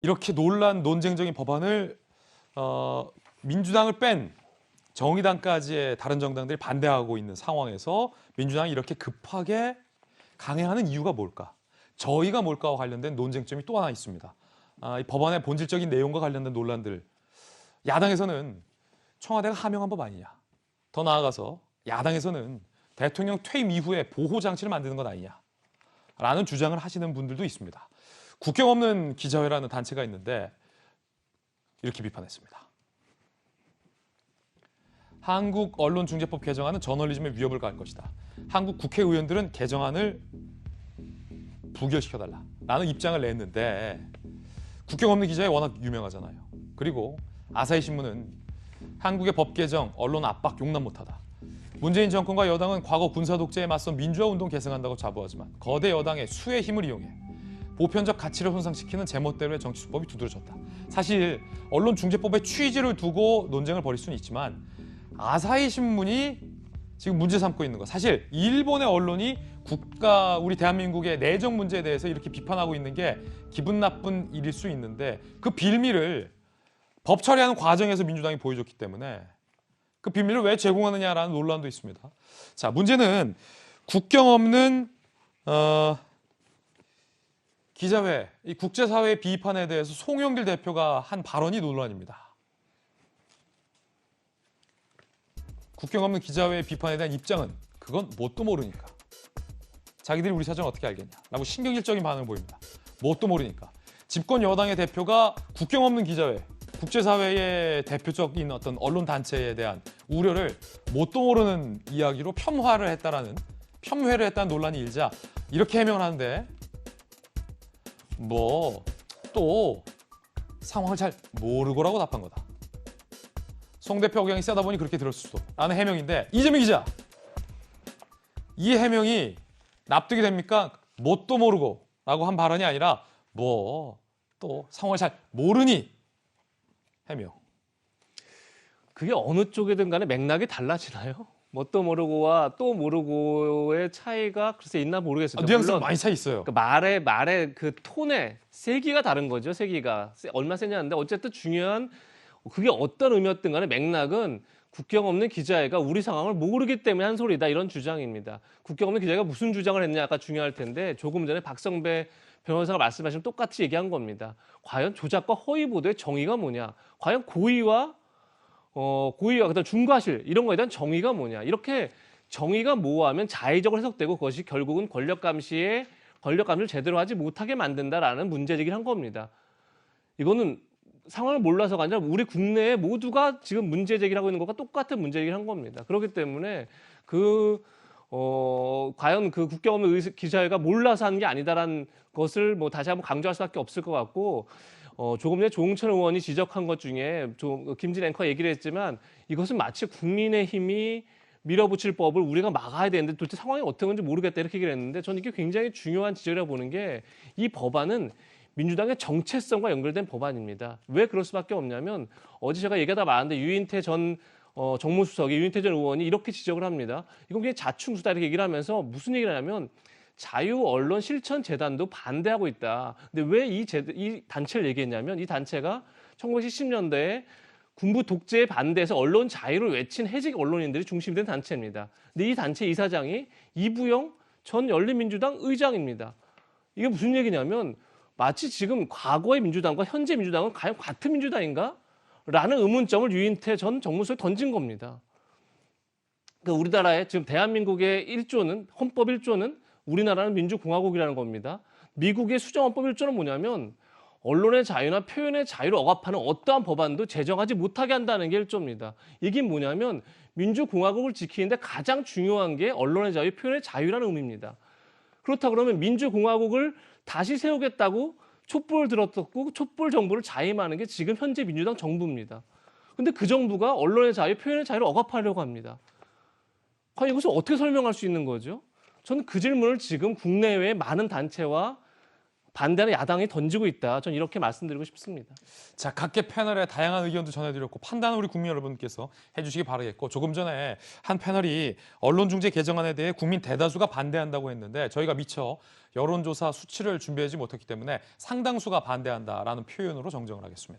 이렇게 논쟁적인 법안을 민주당을 뺀 정의당까지의 다른 정당들이 반대하고 있는 상황에서 민주당이 이렇게 급하게 강행하는 이유가 뭘까? 저희가 뭘까와 관련된 논쟁점이 또 하나 있습니다. 이 법안의 본질적인 내용과 관련된 논란들. 야당에서는 청와대가 하명한 법 아니냐. 더 나아가서 야당에서는 대통령 퇴임 이후에 보호장치를 만드는 것 아니냐. 라는 주장을 하시는 분들도 있습니다. 국경 없는 기자회라는 단체가 있는데 이렇게 비판했습니다. 한국 언론중재법 개정안은 저널리즘에 위협을 가할 것이다. 한국 국회의원들은 개정안을 부결시켜달라 라는 입장을 냈는데 국경 없는 기자회 워낙 유명하잖아요. 그리고 아사히신문은 한국의 법 개정, 언론 압박 용납 못하다. 문재인 정권과 여당은 과거 군사 독재에 맞선 민주화 운동 계승한다고 자부하지만 거대 여당의 수의 힘을 이용해 보편적 가치를 손상시키는 제멋대로의 정치 수법이 두드러졌다. 사실 언론중재법의 취지를 두고 논쟁을 벌일 수는 있지만 아사히 신문이 지금 문제 삼고 있는 거, 사실 일본의 언론이 우리 대한민국의 내정 문제에 대해서 이렇게 비판하고 있는 게 기분 나쁜 일일 수 있는데 그 빌미를 법 처리하는 과정에서 민주당이 보여줬기 때문에 그 비밀을 왜 제공하느냐라는 논란도 있습니다. 자, 문제는 국경 없는 기자회, 이 국제사회의 비판에 대해서 송영길 대표가 한 발언이 논란입니다. 국경 없는 기자회의 비판에 대한 입장은 그건 뭣도 모르니까. 자기들이 우리 사정을 어떻게 알겠냐 라고 신경질적인 반응을 보입니다. 뭣도 모르니까. 집권 여당의 대표가 국경 없는 기자회, 국제사회의 대표적인 어떤 언론단체에 대한 우려를 뭣도 모르는 이야기로 폄훼를 했다는 논란이 일자 이렇게 해명을 하는데 또 상황을 잘 모르고라고 답한 거다. 송 대표 억양이 세다 보니 그렇게 들었을 수도 라는 해명인데 이재명 기자, 이 해명이 납득이 됩니까? 뭣도 모르고 라고 한 발언이 아니라 또 상황을 잘 모르니 해명. 그게 어느 쪽이든 간에 맥락이 달라지나요? 뭣도 모르고와 또 모르고의 차이가 글쎄 있나 모르겠어요. 뉘앙스가 많이 차이 있어요. 그 말의 그 톤의 세기가 다른 거죠. 세기가 얼마 세냐는데 어쨌든 중요한 그게 어떤 의미였든 간에 맥락은 국경 없는 기자회가 우리 상황을 모르기 때문에 한 소리다 이런 주장입니다. 국경 없는 기자회가 무슨 주장을 했냐가 중요할 텐데 조금 전에 박성배 변호사가 말씀하신 똑같이 얘기한 겁니다. 과연 조작과 허위 보도의 정의가 뭐냐? 과연 고의와 그다음 중과실 이런 거에 대한 정의가 뭐냐? 이렇게 정의가 모호하면 자의적으로 해석되고 그것이 결국은 권력 감시를 제대로 하지 못하게 만든다라는 문제 제기를 한 겁니다. 이거는 상황을 몰라서가 아니라 우리 국내에 모두가 지금 문제 제기를 하고 있는 것과 똑같은 문제 제기를 한 겁니다. 그렇기 때문에 과연 그 국경 없는 기자회가 몰라서 한 게 아니다라는 것을 다시 한번 강조할 수밖에 없을 것 같고 조금 전에 조응천 의원이 지적한 것 중에 김진 앵커가 얘기를 했지만 이것은 마치 국민의힘이 밀어붙일 법을 우리가 막아야 되는데 도대체 상황이 어떻게 건지 모르겠다 이렇게 얘기를 했는데 저는 이게 굉장히 중요한 지적이라고 보는 게 이 법안은 민주당의 정체성과 연결된 법안입니다. 왜 그럴 수밖에 없냐면 어제 제가 얘기하다 말았는데 유인태 전 정무수석이 유인태 전 의원이 이렇게 지적을 합니다. 이건 그냥 자충수다 이렇게 얘기를 하면서 무슨 얘기를 하냐면 자유언론실천재단도 반대하고 있다. 근데 왜 이 단체를 얘기했냐면 이 단체가 1970년대에 군부 독재에 반대해서 언론 자유를 외친 해직 언론인들이 중심이 된 단체입니다. 근데 이 단체 이사장이 이부영 전 열린민주당 의장입니다. 이게 무슨 얘기냐면 마치 지금 과거의 민주당과 현재 민주당은 과연 같은 민주당인가? 라는 의문점을 유인태 전 정무수석이 던진 겁니다. 그러니까 우리나라의 지금 대한민국의 1조는 헌법 1조는 우리나라는 민주공화국이라는 겁니다. 미국의 수정헌법 1조는 뭐냐면 언론의 자유나 표현의 자유를 억압하는 어떠한 법안도 제정하지 못하게 한다는 게 1조입니다. 이게 뭐냐면 민주공화국을 지키는데 가장 중요한 게 언론의 자유, 표현의 자유라는 의미입니다. 그렇다 그러면 민주공화국을 다시 세우겠다고 촛불을 들었고 촛불 정부를 자임하는 게 지금 현재 민주당 정부입니다. 근데 그 정부가 언론의 자유, 표현의 자유를 억압하려고 합니다. 과연 이것을 어떻게 설명할 수 있는 거죠? 저는 그 질문을 지금 국내외의 많은 단체와 반대하는 야당이 던지고 있다. 전 이렇게 말씀드리고 싶습니다. 자, 각계 패널의 다양한 의견도 전해드렸고 판단은 우리 국민 여러분께서 해주시기 바라겠고 조금 전에 한 패널이 언론중재 개정안에 대해 국민 대다수가 반대한다고 했는데 저희가 미처 여론조사 수치를 준비하지 못했기 때문에 상당수가 반대한다라는 표현으로 정정을 하겠습니다.